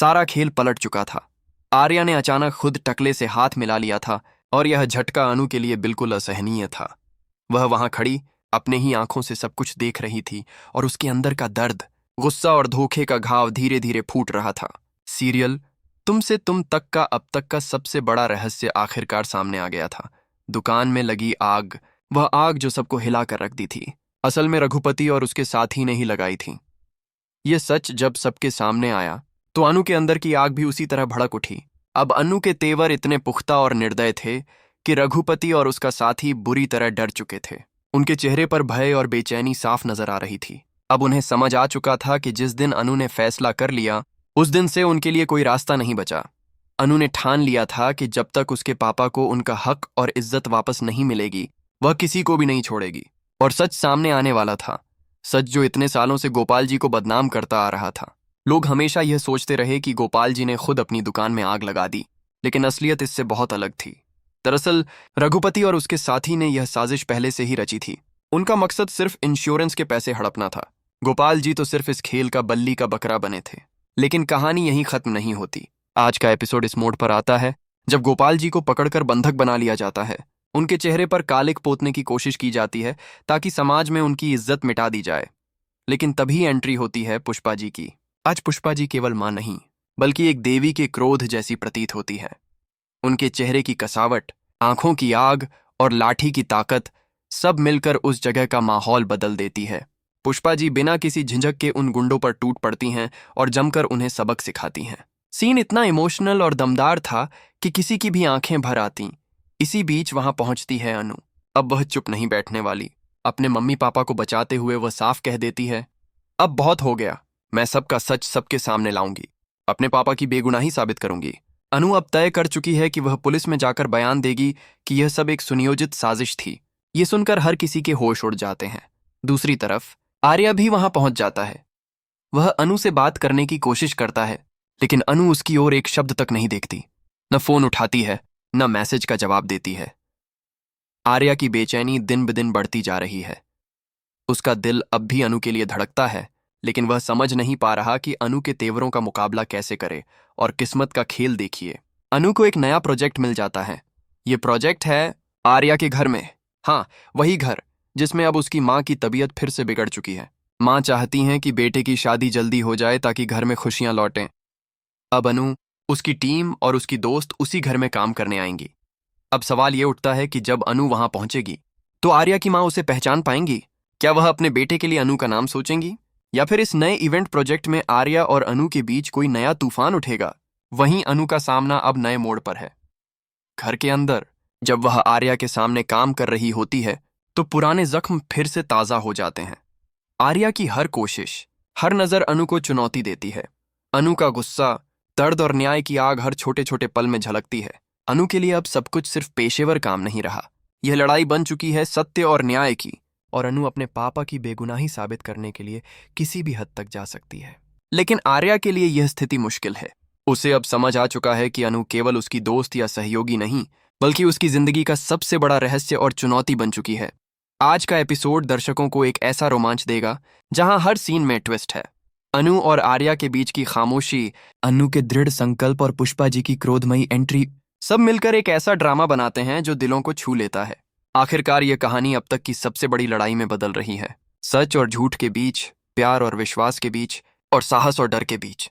सारा खेल पलट चुका था। आर्या ने अचानक खुद टकले से हाथ मिला लिया था और यह झटका अनु के लिए बिल्कुल असहनीय था। वह वहां खड़ी अपने ही आंखों से सब कुछ देख रही थी और उसके अंदर का दर्द, गुस्सा और धोखे का घाव धीरे धीरे फूट रहा था। सीरियल तुम से तुम तक का अब तक का सबसे बड़ा रहस्य आखिरकार सामने आ गया था। दुकान में लगी आग, वह आग जो सबको हिला कर रख दी थी, असल में रघुपति और उसके साथी ने ही लगाई थी। ये सच जब सबके सामने आया तो अनु के अंदर की आग भी उसी तरह भड़क उठी। अब अनु के तेवर इतने पुख्ता और निर्दय थे कि रघुपति और उसका साथी बुरी तरह डर चुके थे। उनके चेहरे पर भय और बेचैनी साफ नजर आ रही थी। अब उन्हें समझ आ चुका था कि जिस दिन अनु ने फैसला कर लिया उस दिन से उनके लिए कोई रास्ता नहीं बचा। अनु ने ठान लिया था कि जब तक उसके पापा को उनका हक और इज्जत वापस नहीं मिलेगी वह किसी को भी नहीं छोड़ेगी। और सच सामने आने वाला था, सच जो इतने सालों से गोपाल जी को बदनाम करता आ रहा था। लोग हमेशा यह सोचते रहे कि गोपाल जी ने खुद अपनी दुकान में आग लगा दी, लेकिन असलियत इससे बहुत अलग थी। दरअसल रघुपति और उसके साथी ने यह साजिश पहले से ही रची थी। उनका मकसद सिर्फ इंश्योरेंस के पैसे हड़पना था। गोपाल जी तो सिर्फ इस खेल का बल्ली का बकरा बने थे। लेकिन कहानी यहीं खत्म नहीं होती। आज का एपिसोड इस मोड़ पर आता है जब गोपाल जी को पकड़कर बंधक बना लिया जाता है। उनके चेहरे पर कालिक पोतने की कोशिश की जाती है ताकि समाज में उनकी इज्जत मिटा दी जाए। लेकिन तभी एंट्री होती है पुष्पा जी की। आज पुष्पा जी केवल मां नहीं बल्कि एक देवी के क्रोध जैसी प्रतीत होती है। उनके चेहरे की कसावट, आंखों की आग और लाठी की ताकत सब मिलकर उस जगह का माहौल बदल देती है। पुष्पा जी बिना किसी झिझक के उन गुंडों पर टूट पड़ती हैं और जमकर उन्हें सबक सिखाती हैं। सीन इतना इमोशनल और दमदार था कि किसी की भी आंखें भर आती। इसी बीच वहां पहुंचती है अनु। अब वह चुप नहीं बैठने वाली। अपने मम्मी पापा को बचाते हुए वह साफ कह देती है, अब बहुत हो गया, मैं सबका सच सबके सामने लाऊंगी, अपने पापा की बेगुनाही साबित करूंगी। अनु अब तय कर चुकी है कि वह पुलिस में जाकर बयान देगी कि यह सब एक सुनियोजित साजिश थी। ये सुनकर हर किसी के होश उड़ जाते हैं। दूसरी तरफ आर्या भी वहां पहुंच जाता है। वह अनु से बात करने की कोशिश करता है, लेकिन अनु उसकी ओर एक शब्द तक नहीं देखती। न फोन उठाती है, न मैसेज का जवाब देती है। आर्या की बेचैनी दिन ब दिन बढ़ती जा रही है। उसका दिल अब भी अनु के लिए धड़कता है, लेकिन वह समझ नहीं पा रहा कि अनु के तेवरों का मुकाबला कैसे करे। और किस्मत का खेल देखिए, अनु को एक नया प्रोजेक्ट मिल जाता है। ये प्रोजेक्ट है आर्या के घर में। हाँ, वही घर जिसमें अब उसकी माँ की तबीयत फिर से बिगड़ चुकी है। माँ चाहती हैं कि बेटे की शादी जल्दी हो जाए ताकि घर में खुशियां लौटें। अब अनु, उसकी टीम और उसकी दोस्त उसी घर में काम करने आएंगी। अब सवाल ये उठता है कि जब अनु वहां पहुंचेगी तो आर्या की माँ उसे पहचान पाएंगी? क्या वह अपने बेटे के लिए अनु का नाम सोचेंगी? या फिर इस नए इवेंट प्रोजेक्ट में आर्या और अनु के बीच कोई नया तूफान उठेगा? वहीं अनु का सामना अब नए मोड़ पर है। घर के अंदर जब वह आर्या के सामने काम कर रही होती है तो पुराने जख्म फिर से ताजा हो जाते हैं। आर्या की हर कोशिश, हर नजर अनु को चुनौती देती है। अनु का गुस्सा, दर्द और न्याय की आग हर छोटे छोटे पल में झलकती है। अनु के लिए अब सब कुछ सिर्फ पेशेवर काम नहीं रहा, यह लड़ाई बन चुकी है सत्य और न्याय की। और अनु अपने पापा की बेगुनाही साबित करने के लिए किसी भी हद तक जा सकती है। लेकिन आर्या के लिए यह स्थिति मुश्किल है। उसे अब समझ आ चुका है कि अनु केवल उसकी दोस्त या सहयोगी नहीं बल्कि उसकी जिंदगी का सबसे बड़ा रहस्य और चुनौती बन चुकी है। आज का एपिसोड दर्शकों को एक ऐसा रोमांच देगा जहां हर सीन में ट्विस्ट है। अनु और आर्या के बीच की खामोशी, अनु के दृढ़ संकल्प और पुष्पा जी की क्रोधमयी एंट्री सब मिलकर एक ऐसा ड्रामा बनाते हैं जो दिलों को छू लेता है। आखिरकार यह कहानी अब तक की सबसे बड़ी लड़ाई में बदल रही है। सच और झूठ के बीच, प्यार और विश्वास के बीच, और साहस और डर के बीच।